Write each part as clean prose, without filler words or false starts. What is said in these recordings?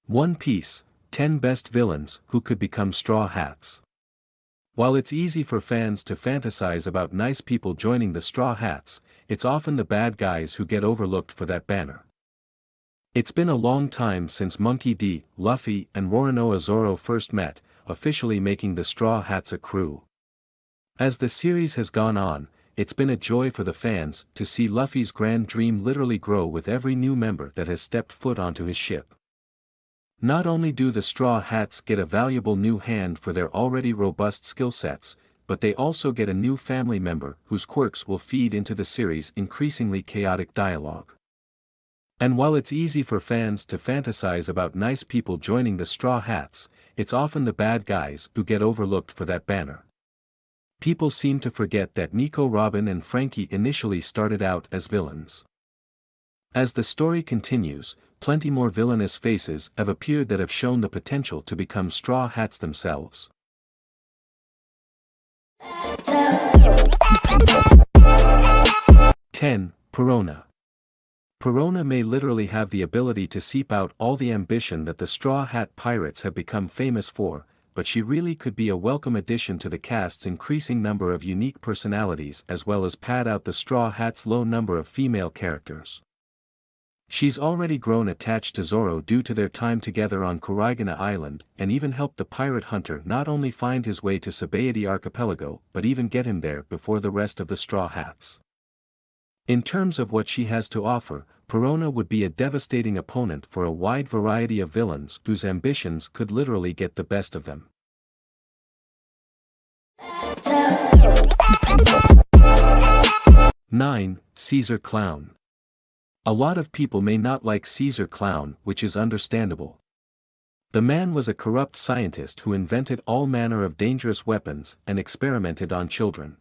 One Piece, 10 Best Villains Who Could Become Straw Hats. While it's easy for fans to fantasize about nice people joining the Straw Hats, it's often the bad guys who get overlooked for that banner. It's been a long time since Monkey D., Luffy and Roronoa Zoro first met, officially making the Straw Hats a crew. As the series has gone on, it's been a joy for the fans to see Luffy's grand dream literally grow with every new member that has stepped foot onto his ship. Not only do the Straw Hats get a valuable new hand for their already robust skill sets, but they also get a new family member whose quirks will feed into the series' increasingly chaotic dialogue. And while it's easy for fans to fantasize about nice people joining the Straw Hats, it's often the bad guys who get overlooked for that banner. People seem to forget that Nico, Robin and Franky initially started out as villains. As the story continues, plenty more villainous faces have appeared that have shown the potential to become Straw Hats themselves. 10. Perona. Perona may literally have the ability to seep out all the ambition that the Straw Hat Pirates have become famous for, but she really could be a welcome addition to the cast's increasing number of unique personalities as well as pad out the Straw Hats' low number of female characters. She's already grown attached to Zoro due to their time together on Kurigana Island, and even helped the pirate hunter not only find his way to Sabaody Archipelago but even get him there before the rest of the Straw Hats. In terms of what she has to offer, Perona would be a devastating opponent for a wide variety of villains whose ambitions could literally get the best of them. 9. Caesar Clown. A lot of people may not like Caesar Clown, which is understandable. The man was a corrupt scientist who invented all manner of dangerous weapons and experimented on children.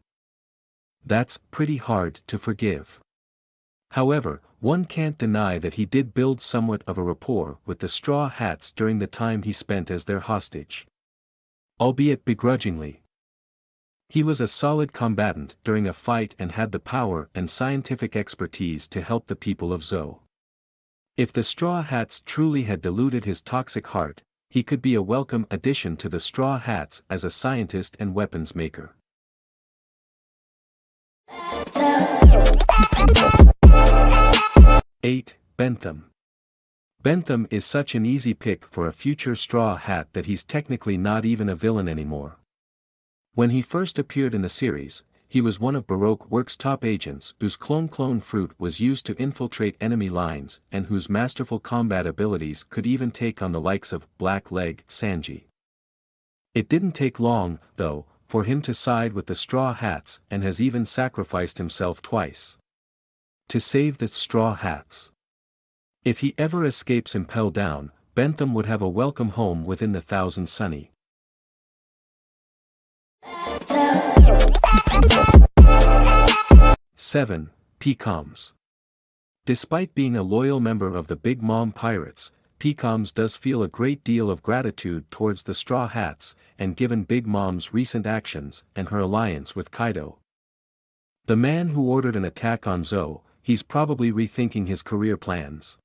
That's pretty hard to forgive. However, one can't deny that he did build somewhat of a rapport with the Straw Hats during the time he spent as their hostage. Albeit begrudgingly. He was a solid combatant during a fight and had the power and scientific expertise to help the people of Zou. If the Straw Hats truly had diluted his toxic heart, he could be a welcome addition to the Straw Hats as a scientist and weapons maker. 8. Bentham. Bentham is such an easy pick for a future Straw Hat that he's technically not even a villain anymore. When he first appeared in the series, he was one of Baroque Works' top agents whose clone fruit was used to infiltrate enemy lines and whose masterful combat abilities could even take on the likes of Black Leg Sanji. It didn't take long, though, for him to side with the Straw Hats and has even sacrificed himself twice. To save the Straw Hats. If he ever escapes Impel Down, Bentham would have a welcome home within the Thousand Sunny. 7. Pecoms. Despite being a loyal member of the Big Mom Pirates, Pecoms does feel a great deal of gratitude towards the Straw Hats, and given Big Mom's recent actions and her alliance with Kaido. The man who ordered an attack on Zou, he's probably rethinking his career plans.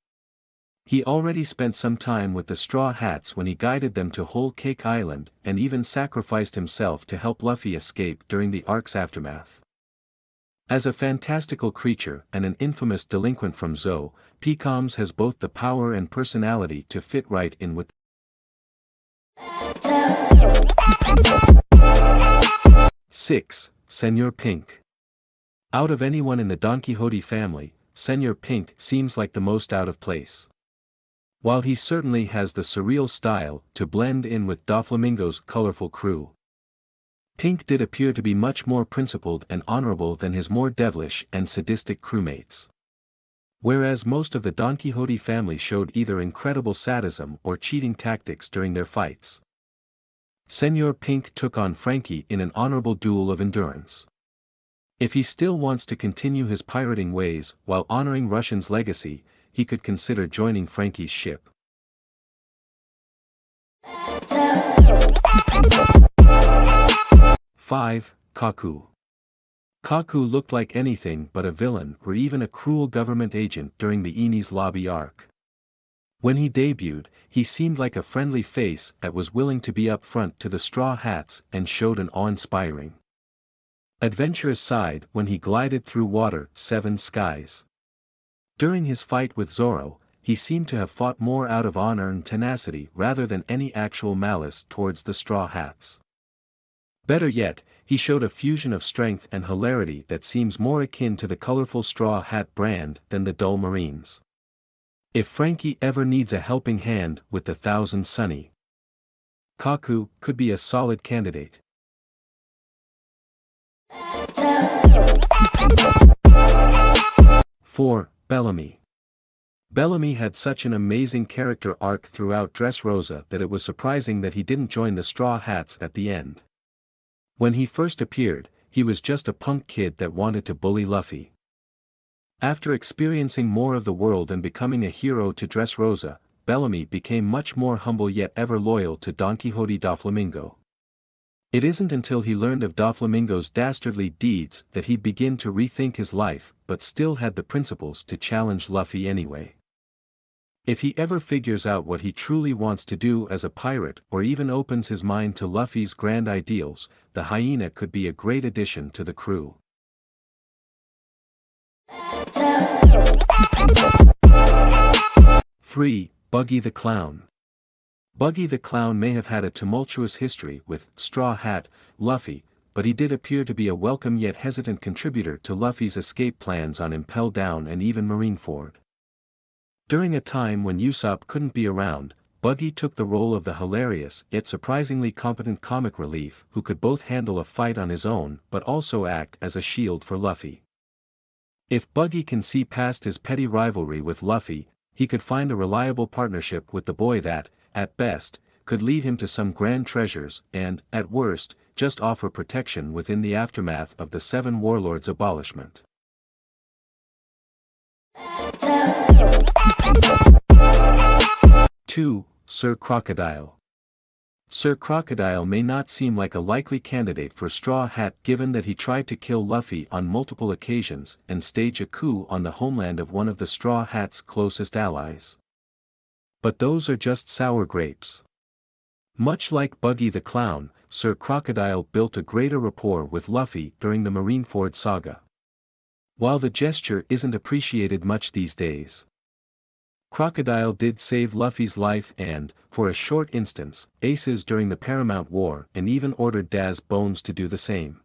He already spent some time with the Straw Hats when he guided them to Whole Cake Island and even sacrificed himself to help Luffy escape during the arc's aftermath. As a fantastical creature and an infamous delinquent from Zou, Pecoms has both the power and personality to fit right in with 6. Senor Pink. Out of anyone in the Don Quixote family, Senor Pink seems like the most out of place. While he certainly has the surreal style to blend in with Doflamingo's colorful crew, Pink did appear to be much more principled and honorable than his more devilish and sadistic crewmates. Whereas most of the Don Quixote family showed either incredible sadism or cheating tactics during their fights, Senor Pink took on Franky in an honorable duel of endurance. If he still wants to continue his pirating ways while honoring Russian's legacy, he could consider joining Franky's ship. 5. Kaku. Kaku looked like anything but a villain or even a cruel government agent during the Enies Lobby arc. When he debuted, he seemed like a friendly face that was willing to be up front to the Straw Hats and showed an awe-inspiring, adventurous side when he glided through water 7 skies. During his fight with Zoro, he seemed to have fought more out of honor and tenacity rather than any actual malice towards the Straw Hats. Better yet, he showed a fusion of strength and hilarity that seems more akin to the colorful Straw Hat brand than the dull Marines. If Frankie ever needs a helping hand with the Thousand Sunny, Kaku could be a solid candidate. 4. Bellamy. Bellamy had such an amazing character arc throughout Dressrosa that it was surprising that he didn't join the Straw Hats at the end. When he first appeared, he was just a punk kid that wanted to bully Luffy. After experiencing more of the world and becoming a hero to Dressrosa, Bellamy became much more humble yet ever loyal to Don Quixote Doflamingo. It isn't until he learned of Doflamingo's dastardly deeds that he'd begin to rethink his life, but still had the principles to challenge Luffy anyway. If he ever figures out what he truly wants to do as a pirate or even opens his mind to Luffy's grand ideals, the hyena could be a great addition to the crew. 3. Buggy the Clown. Buggy the Clown may have had a tumultuous history with Straw Hat Luffy, but he did appear to be a welcome yet hesitant contributor to Luffy's escape plans on Impel Down and even Marineford. During a time when Usopp couldn't be around, Buggy took the role of the hilarious yet surprisingly competent comic relief who could both handle a fight on his own but also act as a shield for Luffy. If Buggy can see past his petty rivalry with Luffy, he could find a reliable partnership with the boy that, at best, could lead him to some grand treasures and, at worst, just offer protection within the aftermath of the 7 Warlords' abolishment. 2. Sir Crocodile. Sir Crocodile may not seem like a likely candidate for Straw Hat given that he tried to kill Luffy on multiple occasions and stage a coup on the homeland of one of the Straw Hat's closest allies. But those are just sour grapes. Much like Buggy the Clown, Sir Crocodile built a greater rapport with Luffy during the Marineford saga. While the gesture isn't appreciated much these days, Crocodile did save Luffy's life and, for a short instance, Ace's during the Paramount War and even ordered Daz Bones to do the same.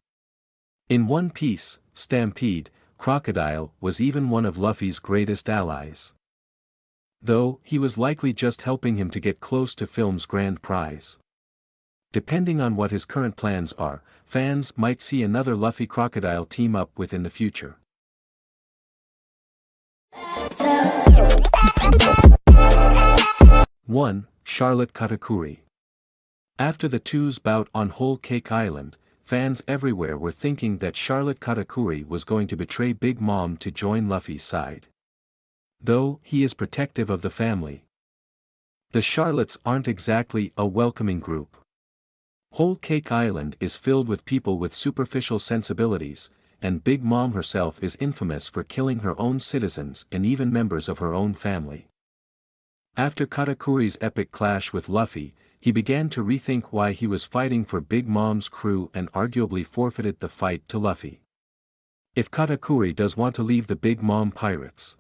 In One Piece, Stampede, Crocodile was even one of Luffy's greatest allies. Though he was likely just helping him to get close to Film's grand prize. Depending on what his current plans are, fans might see another Luffy-Crocodile team up within the future. 1. Charlotte Katakuri. After the two's bout on Whole Cake Island, fans everywhere were thinking that Charlotte Katakuri was going to betray Big Mom to join Luffy's side. Though he is protective of the family, the Charlottes aren't exactly a welcoming group. Whole Cake Island is filled with people with superficial sensibilities, and Big Mom herself is infamous for killing her own citizens and even members of her own family. After Katakuri's epic clash with Luffy, he began to rethink why he was fighting for Big Mom's crew and arguably forfeited the fight to Luffy. If Katakuri does want to leave the Big Mom pirates,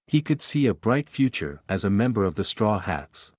he could see a bright future as a member of the Straw Hats.